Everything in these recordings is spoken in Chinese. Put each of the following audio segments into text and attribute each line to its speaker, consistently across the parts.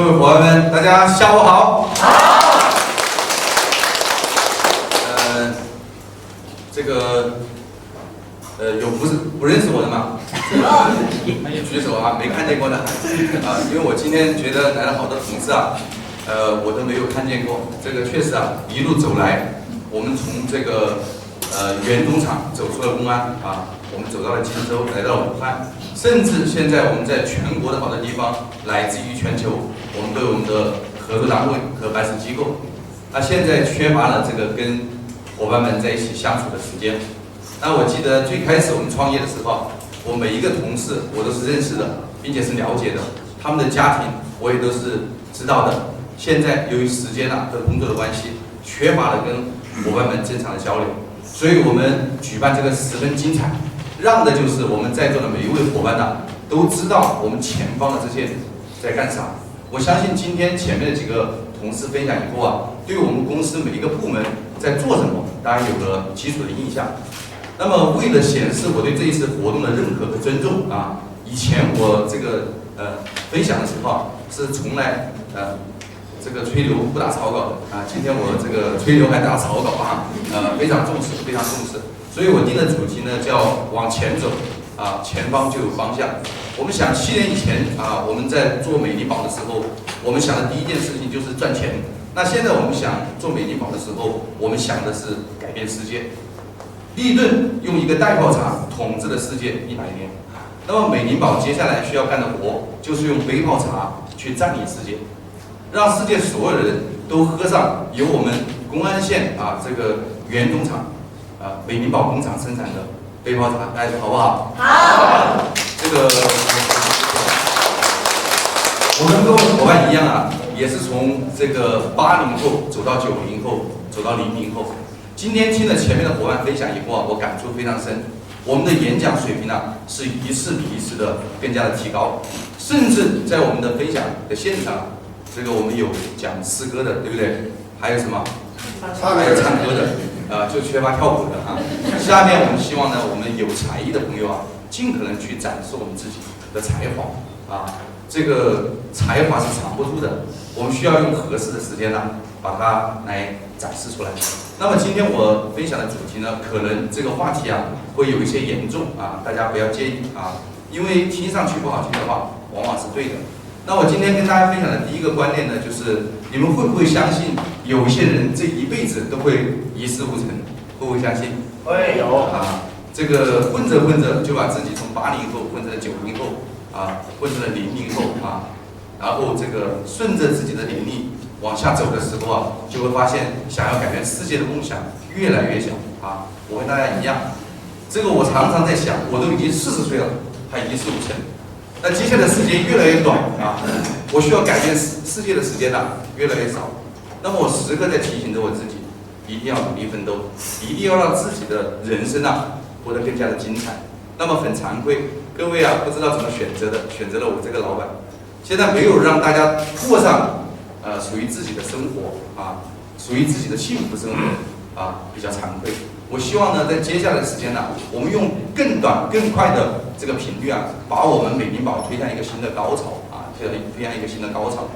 Speaker 1: 各位伙伴们，大家下午好。好。有不认识我的吗？举手啊，没看见过的啊，因为我今天觉得来了好多同事啊，我都没有看见过。这个确实啊，一路走来，我们从这个原工厂走出了公安啊，我们走到了荆州，来到了武汉，甚至现在我们在全国的好多地方，来自于全球，我们都有我们的合作单位和办事机构。那现在缺乏了这个跟伙伴们在一起相处的时间。那我记得最开始我们创业的时候，我每一个同事我都是认识的，并且是了解的，他们的家庭我也都是知道的。现在由于时间和工作的关系，缺乏了跟伙伴们正常的交流，所以我们举办这个十分精彩，让的就是我们在座的每一位伙伴都知道我们前方的这些在干啥。我相信今天前面的几个同事分享以后对我们公司每一个部门在做什么，大家有了基础的印象。那么为了显示我对这一次活动的认可和尊重以前我这个分享的时候是从来这个吹牛不打草稿的今天我这个吹牛还打草稿非常重视，非常重视。所以我定的主题呢叫往前走前方就有方向。我们想7年以前我们在做美丽宝的时候，我们想的第一件事情就是赚钱。那现在我们想做美丽宝的时候，我们想的是改变世界。利顿用一个袋泡茶统治了世界100年，那么美林宝接下来需要干的活就是用杯泡茶去占领世界，让世界所有的人都喝上由我们公安县这个原工厂美林宝工厂生产的杯泡茶，大家说好不好？好。这个我们跟我们伙伴一样也是从这个80后走到90后，走到00后。今天听了前面的伙伴分享以后我感触非常深。我们的演讲水平是一次比一次的更加的提高，甚至在我们的分享的现场，这个我们有讲诗歌的，对不对？还有什么？还有唱歌的，就缺乏跳舞的下面我们希望呢，我们有才艺的朋友尽可能去展示我们自己的才华这个才华是藏不住的，我们需要用合适的时间把它来展示出来。那么今天我分享的主题呢，可能这个话题会有一些严重大家不要介意因为听上去不好听的话，往往是对的。那我今天跟大家分享的第一个观念呢，就是你们会不会相信有些人这一辈子都会一事无成？会不会相信？会有这个混着混着就把自己从80后混成了90后混成了00后然后这个顺着自己的能力往下走的时候就会发现想要改变世界的梦想越来越小我跟大家一样，这个我常常在想，我都已经40岁了，还一事无成。那接下来的时间越来越短我需要改变世界的时间越来越少。那么我时刻在提醒着我自己，一定要努力奋斗，一定要让自己的人生活得更加的精彩。那么很惭愧，各位不知道怎么选择了我这个老板，现在没有让大家过上属于自己的生活属于自己的幸福生活比较惭愧。我希望呢，在接下来的时间我们用更短更快的这个频率把我们美林宝推向一个新的高潮推向一个新的高潮。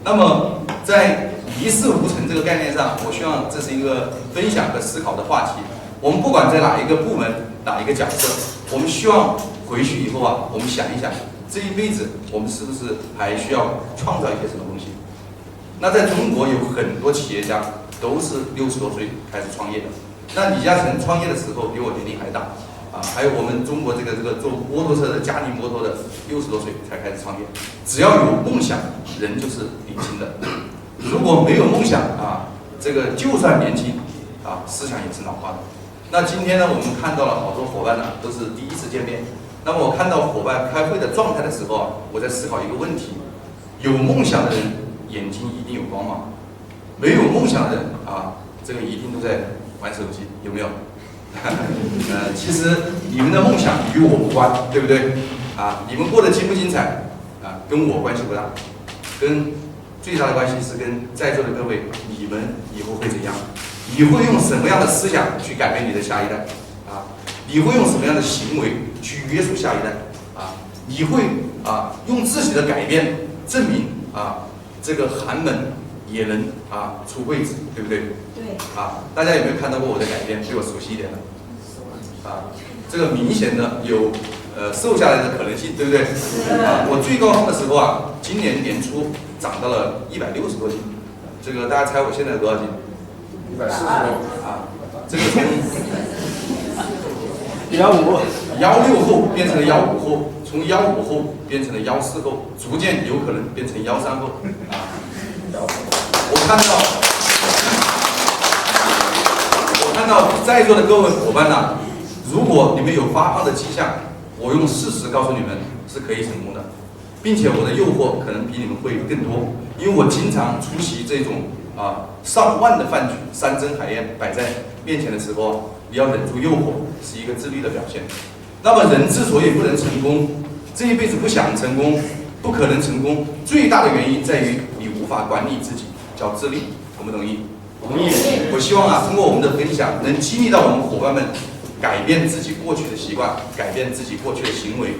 Speaker 1: 那么在一事无成这个概念上，我希望这是一个分享和思考的话题。我们不管在哪一个部门哪一个角色，我们希望回去以后我们想一想，这一辈子我们是不是还需要创造一些什么东西。那在中国有很多企业家都是60多岁开始创业的，那李嘉诚创业的时候比我年龄还大还有我们中国这个做摩托车的嘉宁摩托的60多岁才开始创业。只要有梦想，人就是年轻的；如果没有梦想这个就算年轻思想也是老化的。那今天呢，我们看到了好多伙伴都是第一次见面。那么我看到伙伴开会的状态的时候我在思考一个问题：有梦想的人眼睛一定有光芒，没有梦想的人这个一定都在玩手机，有没有？其实你们的梦想与我无关，对不对？你们过得精不精彩跟我关系不大，跟最大的关系是跟在座的各位，你们以后会怎样？你会用什么样的思想去改变你的下一代你会用什么样的行为去约束下一代你会用自己的改变证明这个寒门也能出贵子，对不对？
Speaker 2: 对。
Speaker 1: 大家有没有看到过我的改变？对我熟悉一点的这个明显的有瘦下来的可能性，对不对？我最高峰的时候今年年初长到了160多斤，这个大家猜我现在多少斤
Speaker 3: ？140多。
Speaker 1: 这个从
Speaker 3: 165
Speaker 1: 后变成了155后，从155后变成了140后，逐渐有可能变成130后我看到在座的各位伙伴如果你们有发胖的迹象，我用事实告诉你们是可以成功的，并且我的诱惑可能比你们会更多，因为我经常出席这种上万的饭局，山珍海宴摆在面前的时候你要忍住诱惑，是一个自律的表现。那么人之所以不能成功，这一辈子不想成功，不可能成功，最大的原因在于你无法管理自己，叫自律。同不同意？
Speaker 3: 同意。
Speaker 1: 我希望通过我们的分享，能激励到我们伙伴们改变自己过去的习惯，改变自己过去的行为。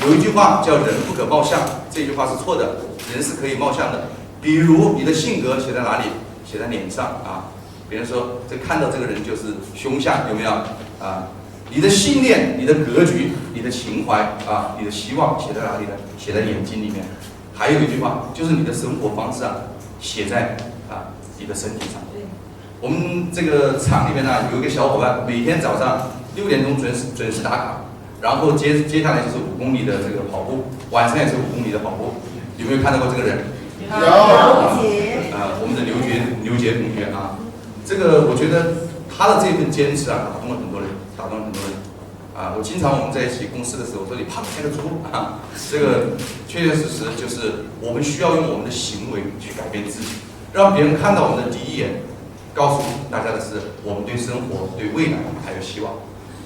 Speaker 1: 有一句话叫"人不可貌相"，这句话是错的，人是可以貌相的。比如你的性格写在哪里？写在脸上别人说这看到这个人就是凶相，有没有你的信念、你的格局、你的情怀你的希望写在哪里呢？写在眼睛里面。还有一句话就是你的生活方式写在你的身体上。我们这个厂里面有一个小伙伴，每天早上6点钟准时打卡，然后接下来就是5公里的这个跑步，晚上也是5公里的跑步。有没有看到过这个人？
Speaker 2: 有。
Speaker 1: 我们的刘杰同学这个我觉得他的这份坚持打动了很多人，我经常我们在一起共事的时候说你胖得像个猪这个确确实实就是我们需要用我们的行为去改变自己，让别人看到我们的第一眼，告诉大家的是我们对生活、对未来还有希望。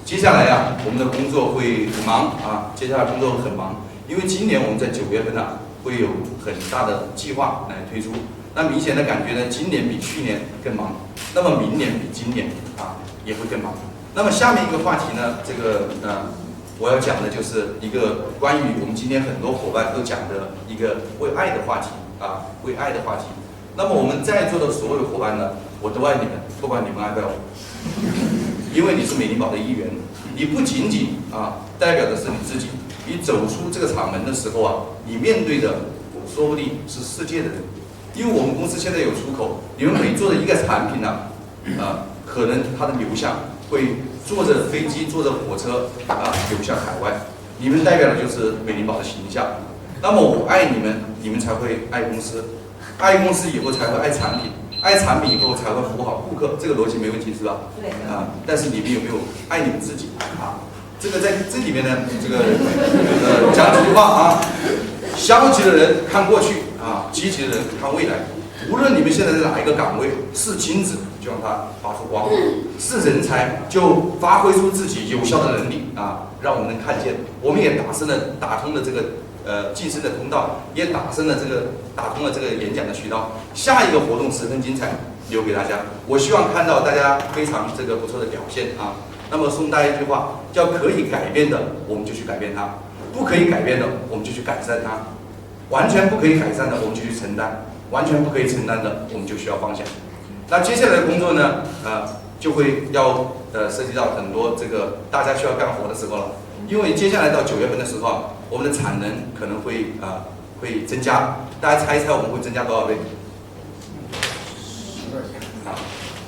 Speaker 1: 接下来我们的工作会很忙接下来工作很忙，因为今年我们在9月份会有很大的计划来推出。那明显的感觉呢，今年比去年更忙，那么明年比今年也会更忙。那么下面一个话题呢，这个我要讲的就是一个关于我们今天很多伙伴都讲的一个为爱的话题为爱的话题。那么我们在座的所有伙伴呢，我都爱你们，不管你们爱不爱我，因为你是美丽宝的一员，你不仅仅代表的是你自己，你走出这个厂门的时候你面对的说不定是世界的人。因为我们公司现在有出口，你们每做的一个产品可能它的流向会坐着飞机、坐着火车流向海外。你们代表的就是美丽宝的形象。那么我爱你们，你们才会爱公司，爱公司以后才会爱产品，爱产品以后才会服务好顾客。这个逻辑没问题是吧？
Speaker 2: 对。
Speaker 1: 但是你们有没有爱你们自己这个在这里面呢，这个讲几句话消极的人看过去积极的人看未来。无论你们现在在哪一个岗位，是金子就让它发出光，是人才就发挥出自己有效的能力让我们能看见。我们也打通了这个晋升的通道，也打通了这个演讲的渠道。下一个活动十分精彩，留给大家。我希望看到大家非常这个不错的表现那么送大家一句话，叫可以改变的我们就去改变它，不可以改变的我们就去改善它，完全不可以改善的我们就去承担，完全不可以承担的我们就需要放下。那接下来的工作呢就会要涉及到很多这个大家需要干活的时候了。因为接下来到9月份的时候我们的产能可能会增加。大家猜一猜我们会增加多少倍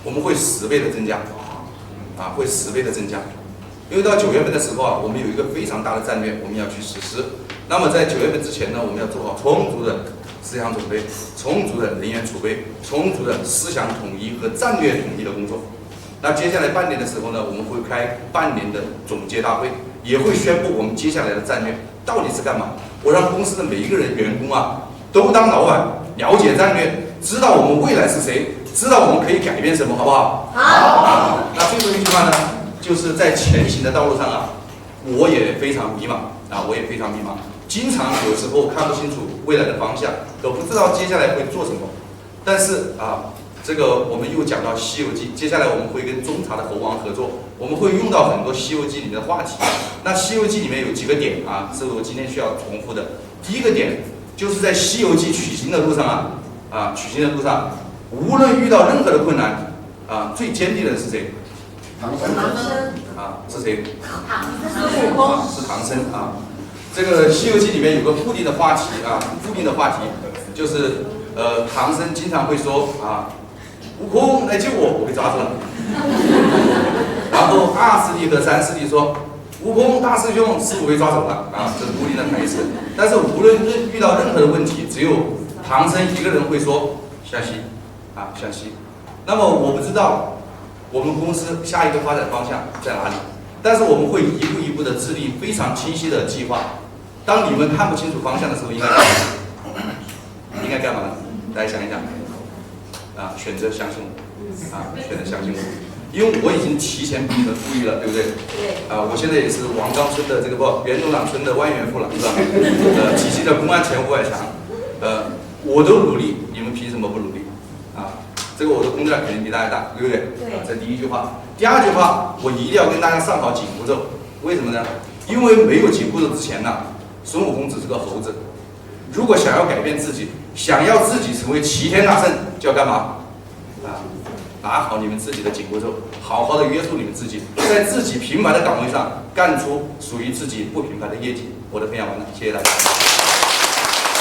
Speaker 1: 我们会10倍的增加会10倍的增加。因为到9月份的时候我们有一个非常大的战略我们要去实施。那么在9月份之前呢，我们要做好充足的思想准备、充足的人员储备、充足的思想统一和战略统一的工作。那接下来半年的时候呢，我们会开半年的总结大会，也会宣布我们接下来的战略到底是干嘛。我让公司的每一个员工都当老板，了解战略，知道我们未来是谁，知道我们可以改变什么，好不好？
Speaker 2: 好。
Speaker 1: 那最后一句话呢，就是在前行的道路上我也非常迷茫我也非常迷茫，经常有时候看不清楚未来的方向，都不知道接下来会做什么。但是这个我们又讲到《西游记》，接下来我们会跟中茶的猴王合作，我们会用到很多《西游记》里面的话题。那《西游记》里面有几个点是我今天需要重复的。第一个点就是在《西游记》取经的路上取经的路上，无论遇到任何的困难，最坚定的是谁？
Speaker 3: 唐僧。
Speaker 1: 是谁？
Speaker 2: 孙悟空。
Speaker 1: 是唐僧啊。这个《西游记》里面有个固定的话题就是唐僧经常会说悟空来救我，我被抓住了。然后二师弟和三师弟说，悟空大师兄，师傅被抓走了这是固定的台词。但是无论遇到任何的问题，只有唐僧一个人会说向西向西。那么我不知道我们公司下一个发展方向在哪里，但是我们会一步一步的制定非常清晰的计划。当你们看不清楚方向的时候，应该干嘛呢？大家想一想选择相信我选择相信我，因为我已经提前比你们富裕了，对不对？对。我现在也是王岗村的袁董朗村的万元户了，是吧？体系的公安前500强，我都努力，你们凭什么不努力？这个我的工作量肯定比大家大，对不对？对。这第一句话。第二句话，我一定要跟大家上好紧箍咒，为什么呢？因为没有紧箍咒之前孙悟空只是个猴子。如果想要改变自己，想要自己成为齐天大圣，就要干嘛？拿好你们自己的紧箍咒，好好的约束你们自己，在自己平凡的岗位上干出属于自己不平凡的业绩。我的分享完了，谢谢大家。